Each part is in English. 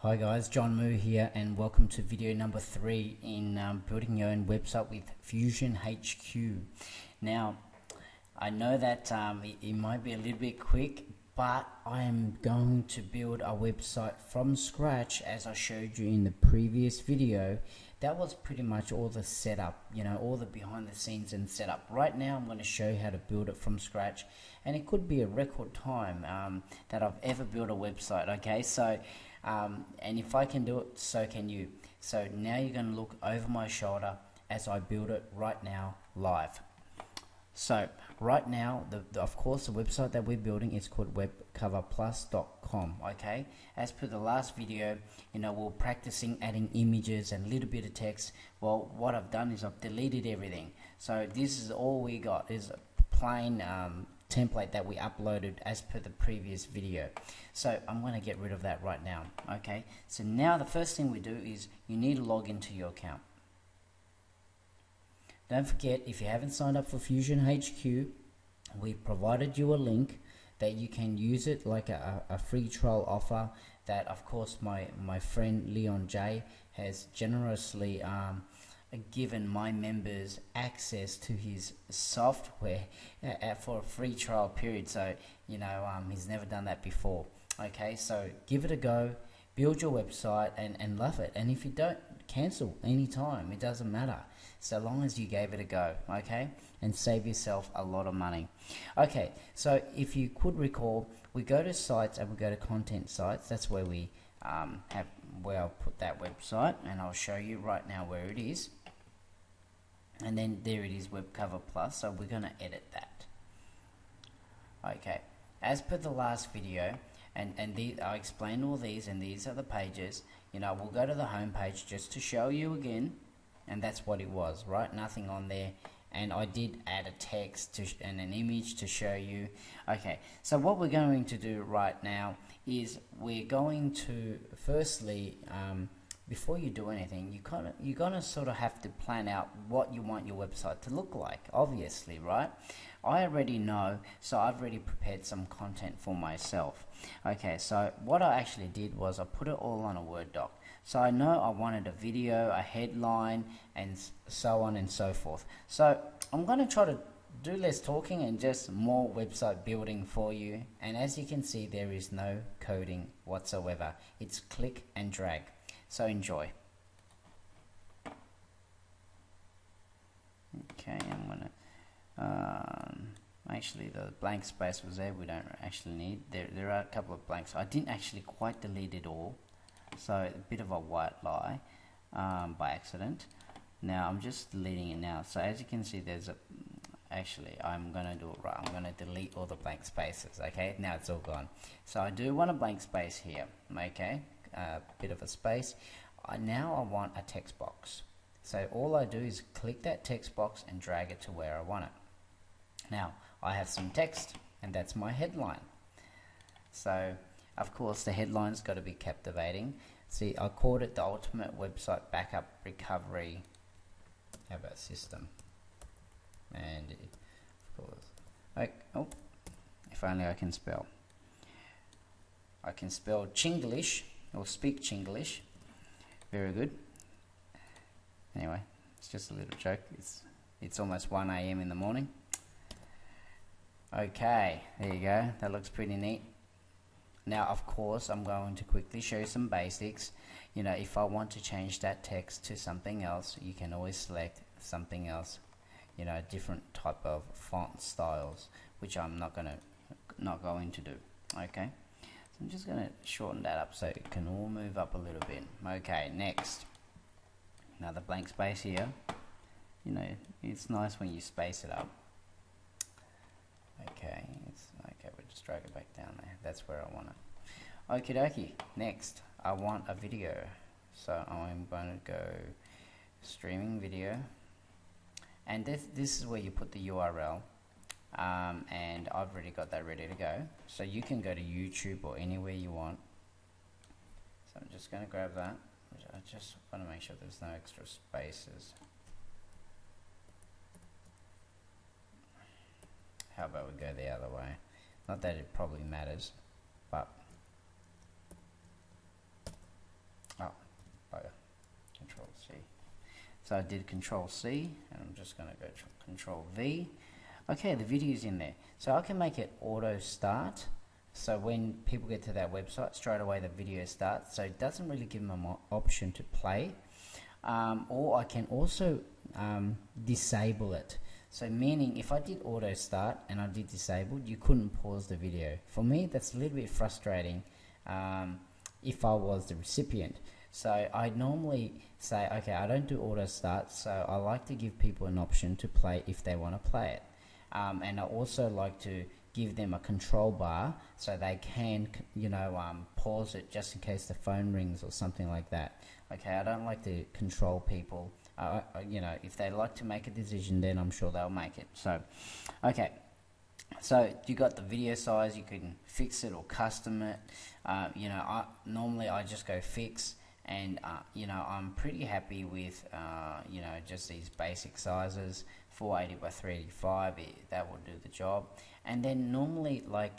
Hi guys, John Moo here and welcome to video number 3 in building your own website with FusionHQ. Now, I know that it might be a little bit quick, but I am going to build a website from scratch as I showed you in the previous video. That was pretty much all the setup, all the behind the scenes and setup. Right now I'm going to show you how to build it from scratch, and it could be a record time that I've ever built a website. Okay, so and if I can do it, so can you. So now you're going to look over my shoulder as I build it right now live. So right now, of course, the website that we're building is called webcoverplus.com. Okay, as per the last video, we're practicing adding images and a little bit of text. Well, what I've done is I've deleted everything. So this is all we got is a plain template that we uploaded as per the previous video. So I'm going to get rid of that right now. Okay, so now the first thing we do is you need to log into your account. Don't forget, if you haven't signed up for FusionHQ, we provided you a link that you can use it like a free trial offer that, of course, my friend Leon J has generously given my members access to his software for a free trial period. So, he's never done that before. Okay, so give it a go, build your website and love it. And if you don't, cancel anytime, it doesn't matter, so long as you gave it a go. Okay, and save yourself a lot of money. Okay, so if you could recall, we go to sites and we go to content sites. That's where we where I'll put that website, and I'll show you right now where it is. And then there it is, Web Cover Plus. So we're going to edit that. Okay, as per the last video, and I explained all these, and these are the pages. We'll go to the home page just to show you again, and that's what it was, right? Nothing on there. And I did add a text and an image to show you. Okay, so what we're going to do right now is we're going to firstly, before you do anything, you're gonna sort of have to plan out what you want your website to look like, obviously, right? I already know, so I've already prepared some content for myself. Okay, so what I actually did was I put it all on a Word doc. So I know I wanted a video, a headline, and so on and so forth. So I'm going to try to do less talking and just more website building for you. And as you can see, there is no coding whatsoever. It's click and drag. So enjoy. Okay, I'm going to actually the blank space was there, we don't actually need. There are a couple of blanks. I didn't actually quite delete it all, so a bit of a white lie by accident. Now I'm just deleting it now. So as you can see, there's I'm going to do it right. I'm going to delete all the blank spaces. Okay, now it's all gone. So I do want a blank space here. Okay, a bit of a space. Now I want a text box. So all I do is click that text box and drag it to where I want it. Now I have some text, and that's my headline. So of course the headline's got to be captivating. See, I called it the ultimate website backup recovery system. And of course, if only I can spell. I can spell Chinglish, or speak Chinglish. Very good. Anyway, it's just a little joke. It's almost 1 AM in the morning. Okay, there you go. That looks pretty neat. Now, of course, I'm going to quickly show you some basics. If I want to change that text to something else, you can always select something else. Different type of font styles, which I'm not going to do. Okay, so I'm just going to shorten that up so it can all move up a little bit. Okay, next. Another blank space here. It's nice when you space it up. Okay, we'll just drag it back down there. That's where I want it. Okie dokie. Next, I want a video. So I'm going to go streaming video. And this is where you put the URL. And I've already got that ready to go. So you can go to YouTube or anywhere you want. So I'm just going to grab that. I just want to make sure there's no extra spaces. How about we go the other way? Not that it probably matters, but So I did Control C, and I'm just going to go Control V. Okay, the video's in there. So I can make it auto start. So when people get to that website, straight away the video starts. So it doesn't really give them an option to play. Or I can also disable it. So meaning if I did auto start and I did disabled, you couldn't pause the video. For me, that's a little bit frustrating if I was the recipient. So I normally say, okay, I don't do auto start, so I like to give people an option to play if they want to play it. And I also like to give them a control bar so they can, you know, pause it just in case the phone rings or something like that. Okay, I don't like to control people. You know, if they like to make a decision, then I'm sure they'll make it. So, okay. So you got the video size, you can fix it or custom it. You know, normally I just go fix, and you know, I'm pretty happy with you know, just these basic sizes. 480 by 385, that will do the job. And then normally, like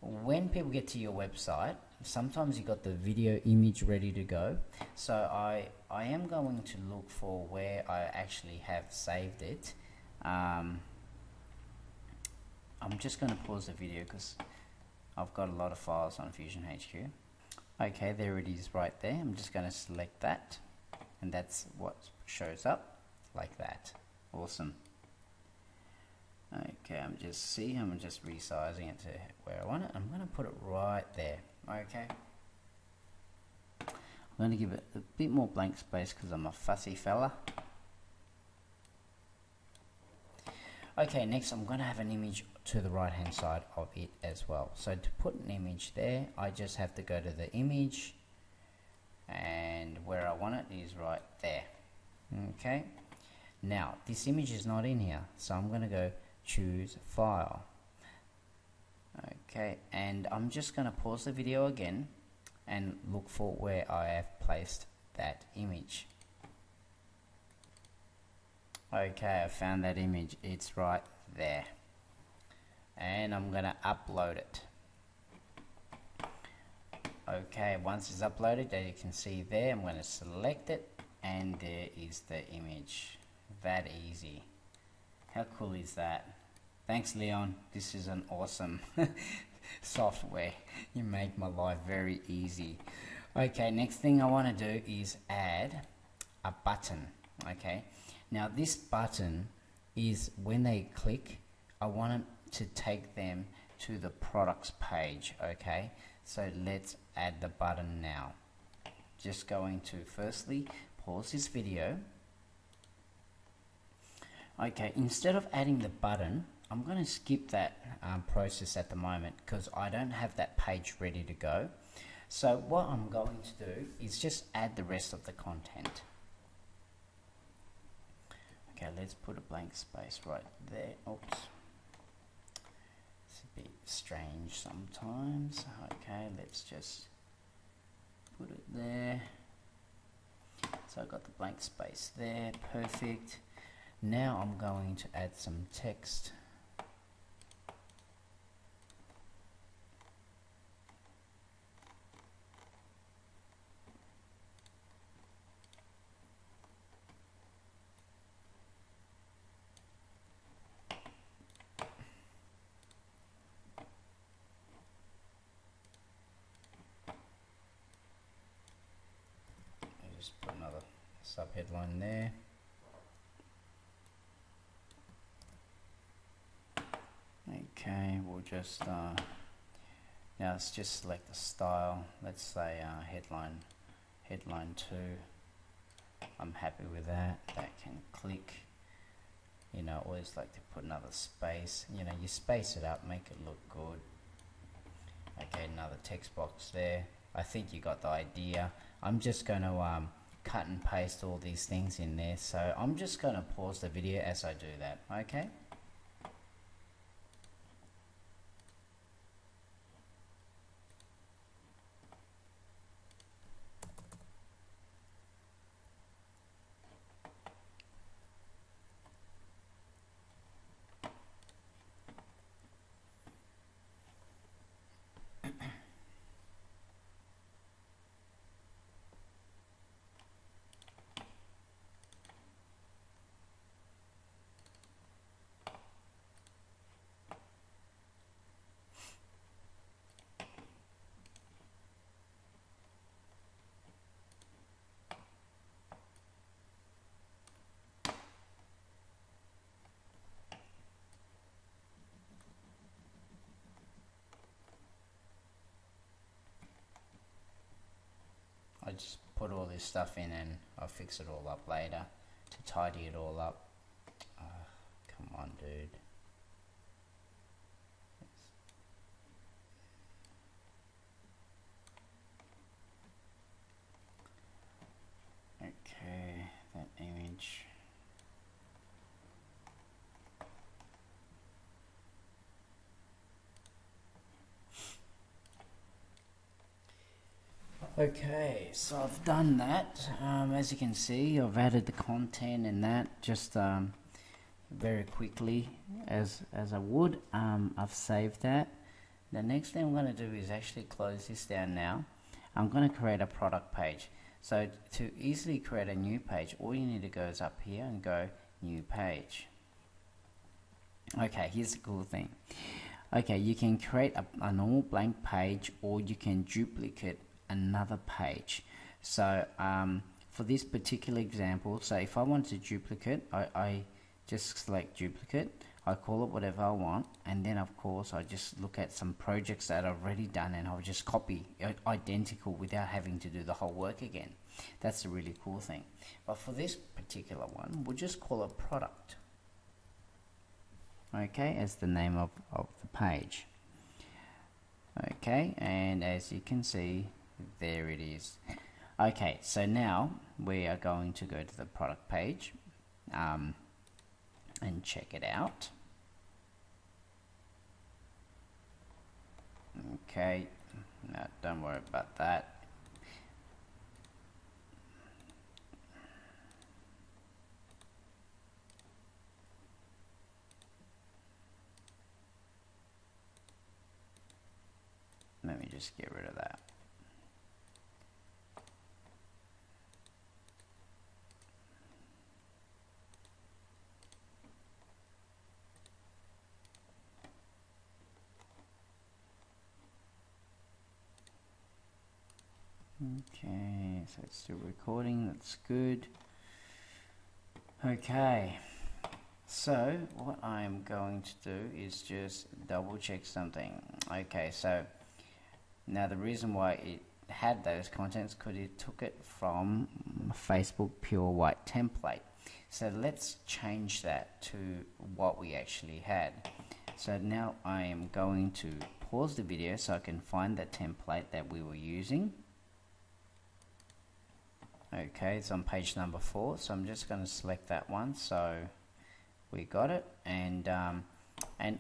when people get to your website, sometimes you got the video image ready to go. So I am going to look for where I actually have saved it. I'm just going to pause the video because I've got a lot of files on FusionHQ. Okay, there it is right there. I'm just going to select that, and that's what shows up like that. Awesome. Okay, I'm just resizing it to where I want it. I'm going to put it right there. Okay. I'm going to give it a bit more blank space because I'm a fussy fella. Okay, next I'm going to have an image to the right hand side of it as well. So to put an image there, I just have to go to the image, and where I want it is right there. Okay. Now this image is not in here, so I'm going to go choose file. Okay, and I'm just going to pause the video again and look for where I have placed that image. Okay, I found that image. It's right there, and I'm going to upload it. Okay, once it's uploaded, as you can see there, I'm going to select it, and there is the image. That easy. How cool is that? Thanks, Leon. This is an awesome software. You make my life very easy. Okay, next thing I want to do is add a button. Okay, now this button is when they click, I want it to take them to the products page. Okay, so let's add the button now. Just going to firstly pause this video. Okay, instead of adding the button, I'm going to skip that process at the moment because I don't have that page ready to go. So what I'm going to do is just add the rest of the content. Okay, let's put a blank space right there. Oops. It's a bit strange sometimes. Okay, let's just put it there. So I've got the blank space there. Perfect. Now I'm going to add some text. I'll just put another subheadline there. Okay, we'll just now let's just select the style. Let's say headline 2. I'm happy with that. That can click. You know, always like to put another space. You know, you space it up, make it look good. Okay, another text box there. I think you got the idea. I'm just going to cut and paste all these things in there. So I'm just going to pause the video as I do that. Okay. just put all this stuff in and I'll fix it all up later to tidy it all up. Come on, dude. Okay, that image. Okay, so I've done that. As you can see, I've added the content and that just very quickly as I would. I've saved that. The next thing I'm going to do is actually close this down now. I'm going to create a product page. So to easily create a new page, all you need to go is up here and go new page. Okay, here's the cool thing. Okay, you can create a normal blank page, or you can duplicate another page. So for this particular example, so if I want to duplicate, I just select duplicate, I call it whatever I want, and then of course I just look at some projects that I've already done and I'll just copy identical without having to do the whole work again. That's a really cool thing. But for this particular one, we'll just call it product, okay, as the name of the page. Okay, and as you can see, there it is. Okay, so now we are going to go to the product page and check it out. Okay, no, don't worry about that. Let me just get rid of that. Okay, so it's still recording, that's good. Okay, so what I'm going to do is just double check something. Okay, so now the reason why it had those contents, because it took it from Facebook Pure White template. So let's change that to what we actually had. So now I am going to pause the video so I can find the template that we were using. Okay, it's on page number 4, so I'm just going to select that one. So we got it, and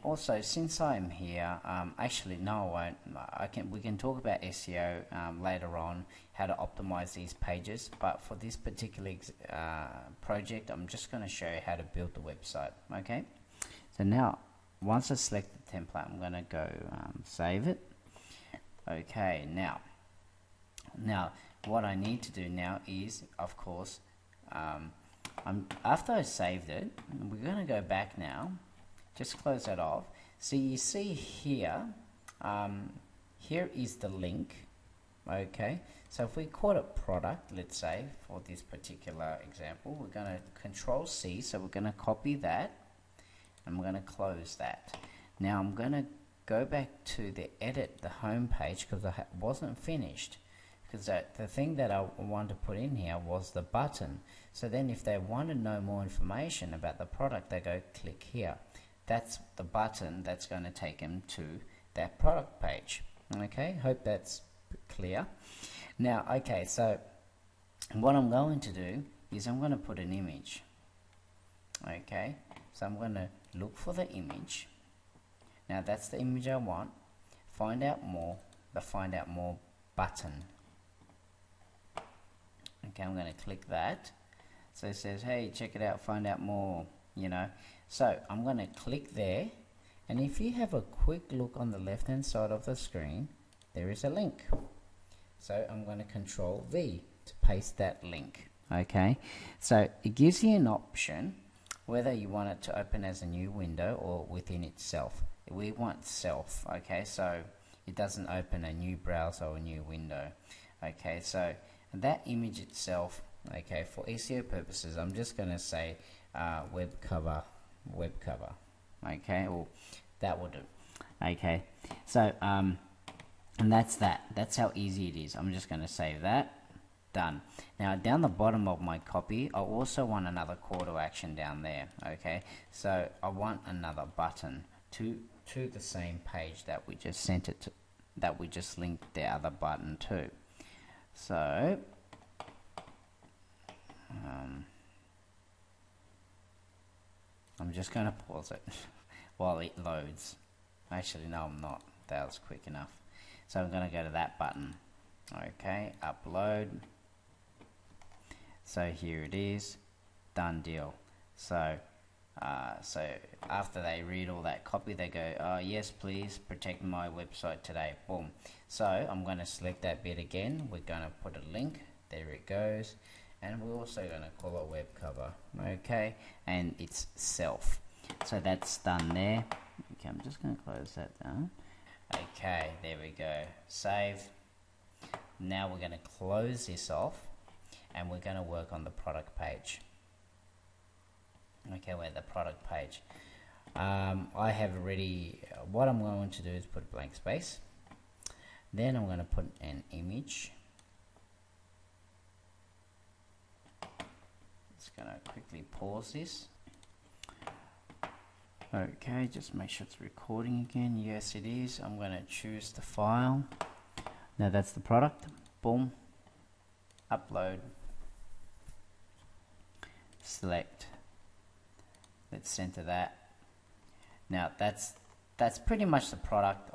also since I'm here, actually no, I won't. We can talk about SEO later on, how to optimize these pages. But for this particular project, I'm just going to show you how to build the website. Okay, so now once I select the template, I'm going to go save it. Okay, now what I need to do now is, of course, after I saved it, we're going to go back now. Just close that off. So you see here, here is the link. Okay, so if we call it product, let's say for this particular example, we're going to Control C. So we're going to copy that, and we're going to close that. Now I'm going to go back to the edit the home page because I wasn't finished. Because the thing that I wanted to put in here was the button. So then if they want to know more information about the product, they go click here. That's the button that's going to take them to that product page. Okay, hope that's clear. Now, okay, so what I'm going to do is I'm going to put an image. Okay, so I'm going to look for the image. Now that's the image I want. Find out more, the find out more button. Okay, I'm going to click that. So it says, hey, check it out, find out more, you know. So I'm going to click there, and if you have a quick look on the left hand side of the screen, there is a link. So I'm going to Control V to paste that link. Okay, so it gives you an option whether you want it to open as a new window or within itself. We want self, okay, so it doesn't open a new browser or a new window. Okay, so that image itself, okay, for SEO purposes, I'm just going to say web cover, okay, or that will do. Okay, so and that's how easy it is. I'm just going to save that. Done. Now down the bottom of my copy, I also want another call to action down there. Okay, so I want another button to the same page that we just sent it to, that we just linked the other button to. So I'm just going to pause it while it loads. Actually, no, I'm not. That was quick enough. So I'm going to go to that button. Okay, upload. So here it is. Done deal. So after they read all that copy, they go, oh, yes, please protect my website today. Boom. So I'm going to select that bit again. We're going to put a link. There it goes. And we're also going to call it web cover. Okay, and it's self. So that's done there. Okay, I'm just going to close that down. Okay, there we go. Save. Now we're going to close this off, and we're going to work on the product page. Okay, we're the product page. I have already, what I'm going to do is put a blank space. Then I'm going to put an image. Just going to quickly pause this. Okay, just make sure it's recording again. Yes, it is. I'm going to choose the file. Now that's the product. Boom. Upload. Select. Let's center that. Now that's pretty much the product.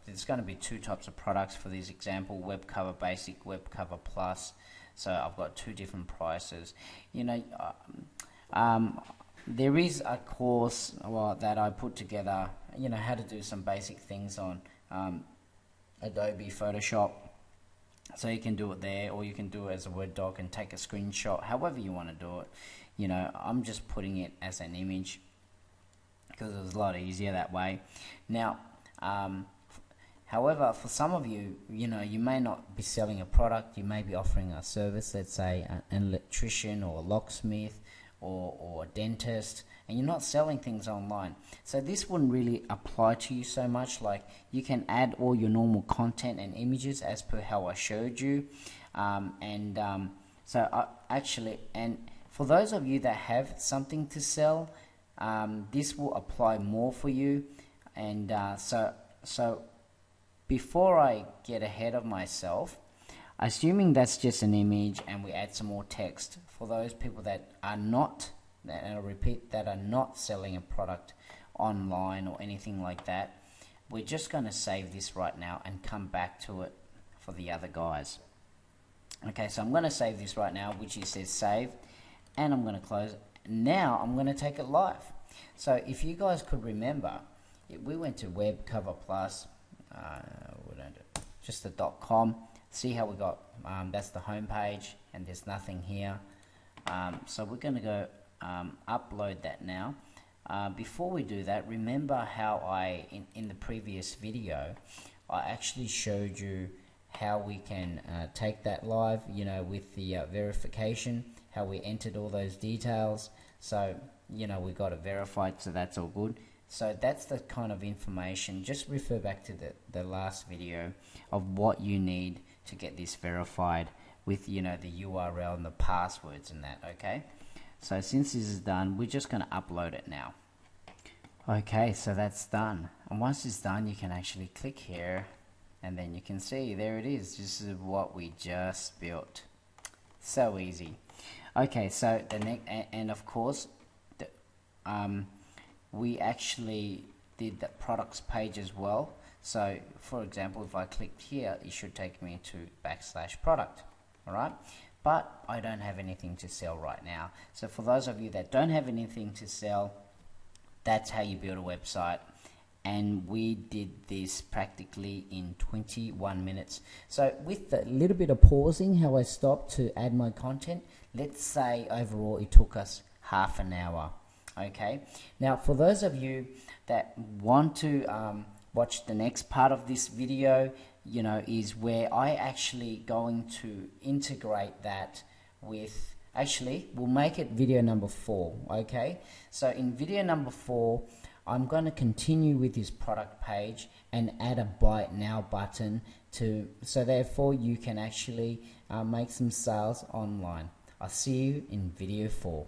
There's going to be two types of products for this example: web cover basic, web cover plus. So I've got two different prices. You know, there is a course that I put together. You know, how to do some basic things on Adobe Photoshop. So you can do it there, or you can do it as a Word doc and take a screenshot, however you want to do it. You know, I'm just putting it as an image because it was a lot easier that way. Now, however, for some of you, you know, you may not be selling a product. You may be offering a service, let's say an electrician or a locksmith or a dentist, and you're not selling things online. So this wouldn't really apply to you so much. Like, you can add all your normal content and images as per how I showed you. And for those of you that have something to sell, this will apply more for you. And so before I get ahead of myself, assuming that's just an image and we add some more text, for those people that are not, and I'll repeat, that are not selling a product online or anything like that, we're just going to save this right now and come back to it for the other guys. Okay, so I'm going to save this right now, which it says save, and I'm going to close it. Now I'm going to take it live. So if you guys could remember, we went to web cover plus, just the .com. See how we got, that's the home page, and there's nothing here. So we're going to go upload that now. Before we do that, remember how in the previous video, I actually showed you how we can take that live, you know, with the verification, how we entered all those details. So, you know, we got it verified, so that's all good. So that's the kind of information. Just refer back to the last video of what you need to get this verified with, you know, the URL and the passwords and that. Okay, so since this is done, we're just going to upload it now. Okay, so that's done, and once it's done, you can actually click here, and then you can see there it is. This is what we just built. So easy. Okay, so the next, and of course, we actually did the products page as well. So for example, if I clicked here, it should take me to /product. All right, but I don't have anything to sell right now. So for those of you that don't have anything to sell, that's how you build a website. And we did this practically in 21 minutes. So with a little bit of pausing, how I stopped to add my content, let's say overall it took us half an hour. Okay, now for those of you that want to watch the next part of this video, you know, is where I actually going to integrate that with, actually we'll make it video number 4. Okay, so in video number 4, I'm going to continue with this product page, and add a buy it now button so therefore you can actually make some sales online. I'll see you in video 4.